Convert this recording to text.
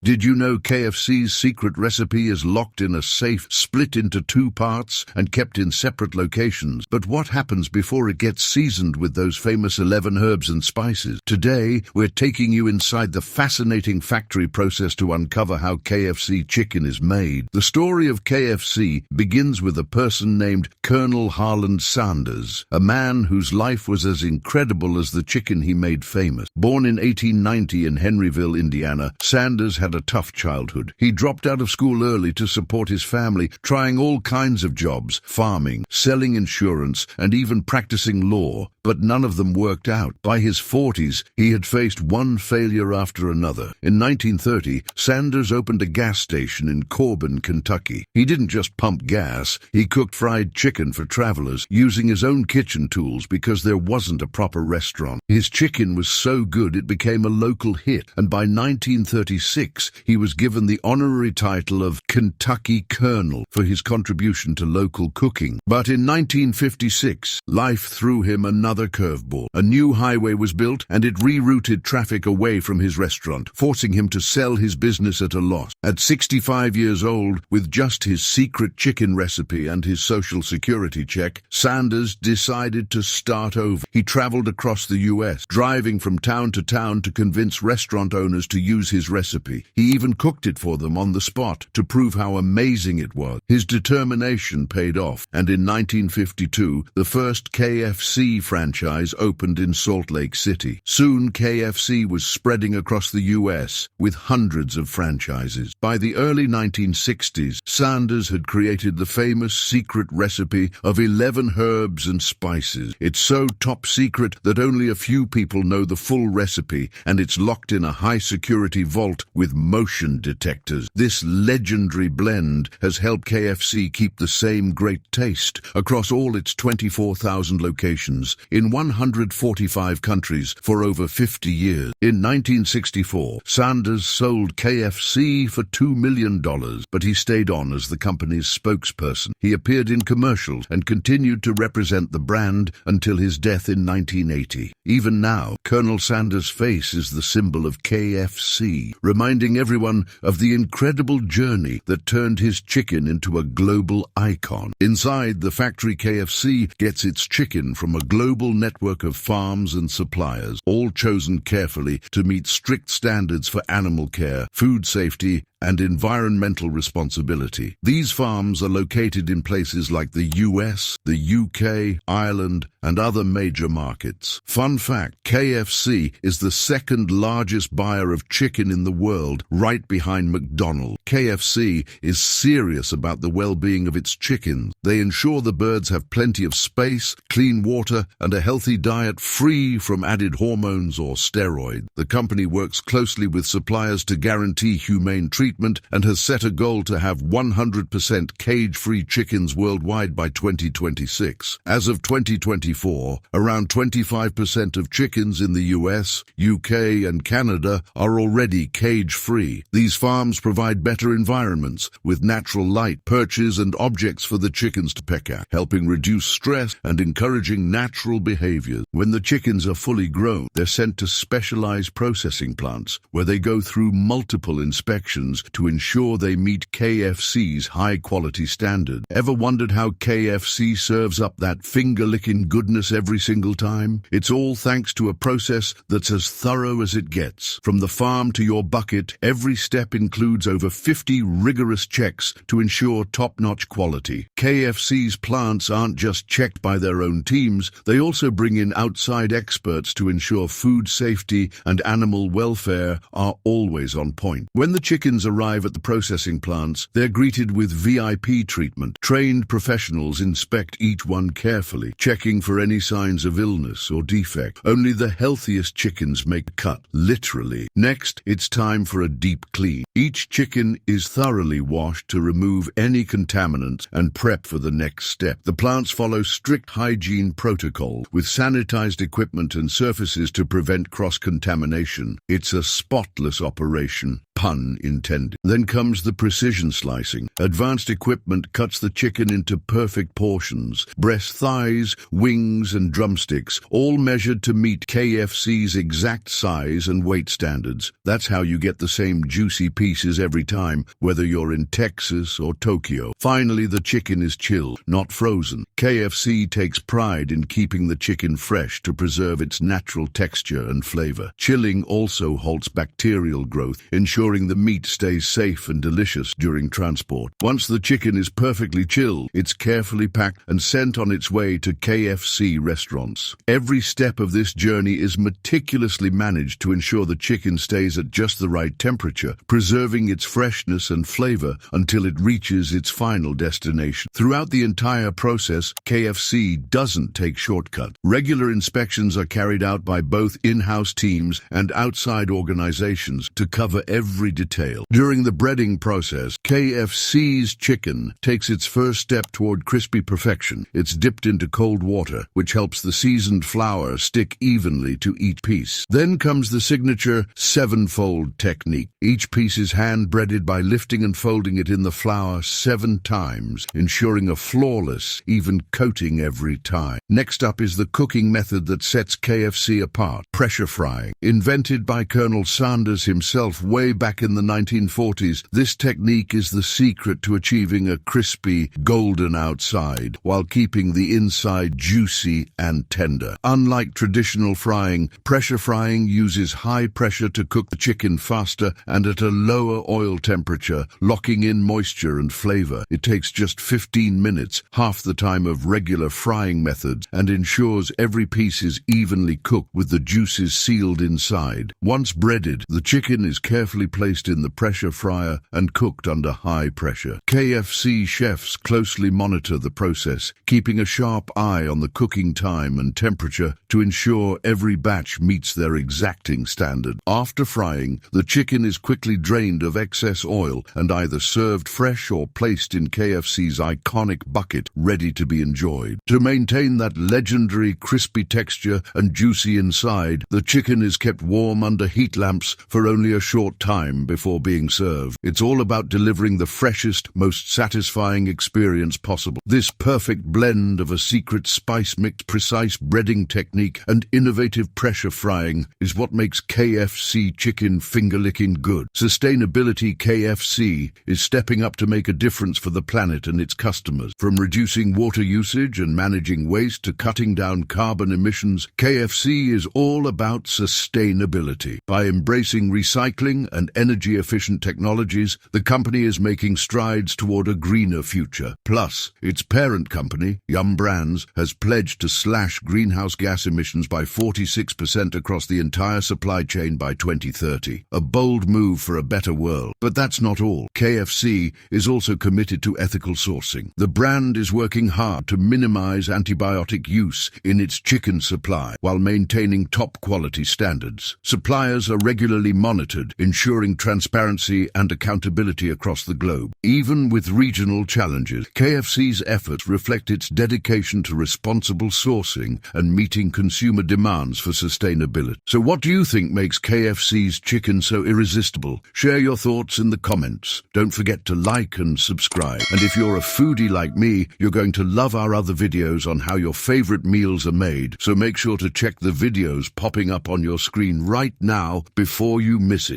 Did you know KFC's secret recipe is locked in a safe, split into two parts, and kept in separate locations? But what happens before it gets seasoned with those famous 11 herbs and spices? Today, we're taking you inside the fascinating factory process to uncover how KFC chicken is made. The story of KFC begins with a person named Colonel Harland Sanders, a man whose life was as incredible as the chicken he made famous. Born in 1890 in Henryville, Indiana, Sanders had a tough childhood. He dropped out of school early to support his family, trying all kinds of jobs, farming, selling insurance, and even practicing law, but none of them worked out. By his 40s, he had faced one failure after another. In 1930, Sanders opened a gas station in Corbin, Kentucky. He didn't just pump gas, he cooked fried chicken for travelers, using his own kitchen tools because there wasn't a proper restaurant. His chicken was so good it became a local hit, and by 1936, he was given the honorary title of Kentucky Colonel for his contribution to local cooking. But in 1956, life threw him another curveball. A new highway was built, and it rerouted traffic away from his restaurant, forcing him to sell his business at a loss. At 65 years old, with just his secret chicken recipe and his Social Security check, Sanders decided to start over. He traveled across the U.S., driving from town to convince restaurant owners to use his recipe. He even cooked it for them on the spot to prove how amazing it was. His determination paid off, and in 1952, the first KFC franchise opened in Salt Lake City. Soon, KFC was spreading across the U.S. with hundreds of franchises. By the early 1960s, Sanders had created the famous secret recipe of 11 herbs and spices. It's so top secret that only a few people know the full recipe, and it's locked in a high-security vault with motion detectors. This legendary blend has helped KFC keep the same great taste across all its 24,000 locations in 145 countries for over 50 years. In 1964, Sanders sold KFC for $2 million, but he stayed on as the company's spokesperson. He appeared in commercials and continued to represent the brand until his death in 1980. Even now, Colonel Sanders' face is the symbol of KFC, reminding everyone of the incredible journey that turned his chicken into a global icon. Inside, the factory KFC gets its chicken from a global network of farms and suppliers, all chosen carefully to meet strict standards for animal care, food safety, and environmental responsibility. These farms are located in places like the US, the UK, Ireland, and other major markets. Fun fact, KFC is the second largest buyer of chicken in the world, right behind McDonald's. KFC is serious about the well-being of its chickens. They ensure the birds have plenty of space, clean water, and a healthy diet free from added hormones or steroids. The company works closely with suppliers to guarantee humane treatment and has set a goal to have 100% cage-free chickens worldwide by 2026. As of 2024, around 25% of chickens in the US, UK, and Canada are already cage-free. These farms provide better environments with natural light, perches, and objects for the chickens to peck at, helping reduce stress and encouraging natural behaviors. When the chickens are fully grown, they're sent to specialized processing plants where they go through multiple inspections to ensure they meet KFC's high-quality standard. Ever wondered how KFC serves up that finger-licking goodness every single time? It's all thanks to a process that's as thorough as it gets. From the farm to your bucket, every step includes over 50 rigorous checks to ensure top-notch quality. KFC's plants aren't just checked by their own teams, they also bring in outside experts to ensure food safety and animal welfare are always on point. When the chickens arrive at the processing plants, they're greeted with VIP treatment. Trained professionals inspect each one carefully, checking for any signs of illness or defect. Only the healthiest chickens make the cut, literally. Next, it's time for a deep clean. Each chicken is thoroughly washed to remove any contaminants and prep for the next step. The plants follow strict hygiene protocol with sanitized equipment and surfaces to prevent cross-contamination. It's a spotless operation, pun intended. Then comes the precision slicing. Advanced equipment cuts the chicken into perfect portions. Breast, thighs, wings, and drumsticks, all measured to meet KFC's exact size and weight standards. That's how you get the same juicy pieces every time, whether you're in Texas or Tokyo. Finally, the chicken is chilled, not frozen. KFC takes pride in keeping the chicken fresh to preserve its natural texture and flavor. Chilling also halts bacterial growth, ensuring the meat stays safe and delicious during transport. Once the chicken is perfectly chilled, it's carefully packed and sent on its way to KFC restaurants. Every step of this journey is meticulously managed to ensure the chicken stays at just the right temperature, preserving its freshness and flavor until it reaches its final destination. Throughout the entire process, KFC doesn't take shortcuts. Regular inspections are carried out by both in-house teams and outside organizations to cover every detail. During the breading process, KFC's chicken takes its first step toward crispy perfection. It's dipped into cold water, which helps the seasoned flour stick evenly to each piece. Then comes the signature seven-fold technique. Each piece is hand-breaded by lifting and folding it in the flour 7 times, ensuring a flawless, even coating every time. Next up is the cooking method that sets KFC apart: pressure frying. Invented by Colonel Sanders himself way back in the 1940s, this technique is the secret to achieving a crispy, golden outside, while keeping the inside juicy and tender. Unlike traditional frying, pressure frying uses high pressure to cook the chicken faster and at a lower oil temperature, locking in moisture and flavor. It takes just 15 minutes, half the time of regular frying methods, and ensures every piece is evenly cooked with the juices sealed inside. Once breaded, the chicken is carefully placed in the pressure fryer and cooked under high pressure. KFC chefs closely monitor the process, keeping a sharp eye on the cooking time and temperature to ensure every batch meets their exacting standard. After frying, the chicken is quickly drained of excess oil and either served fresh or placed in KFC's iconic bucket, ready to be enjoyed. To maintain that legendary crispy texture and juicy inside, the chicken is kept warm under heat lamps for only a short time before being served. It's all about delivering the freshest, most satisfying experience possible. This perfect blend of a secret spice mix, precise breading technique, and innovative pressure frying is what makes KFC chicken finger-licking good. Sustainability. KFC is stepping up to make a difference for the planet and its customers. From reducing water usage and managing waste to cutting down carbon emissions, KFC is all about sustainability. By embracing recycling and energy-efficient technologies, the company is making strides toward a greener future. Plus, its parent company, Yum Brands, has pledged to slash greenhouse gas emissions by 46% across the entire supply chain by 2030. A bold move for a better world. But that's not all. KFC is also committed to ethical sourcing. The brand is working hard to minimize antibiotic use in its chicken supply while maintaining top-quality standards. Suppliers are regularly monitored, ensuring transparency and accountability across the globe. Even with regional challenges, KFC's efforts reflect its dedication to responsible sourcing and meeting consumer demands for sustainability. So what do you think makes KFC's chicken so irresistible? Share your thoughts in the comments. Don't forget to like and subscribe. And if you're a foodie like me, you're going to love our other videos on how your favorite meals are made. So make sure to check the videos popping up on your screen right now before you miss it.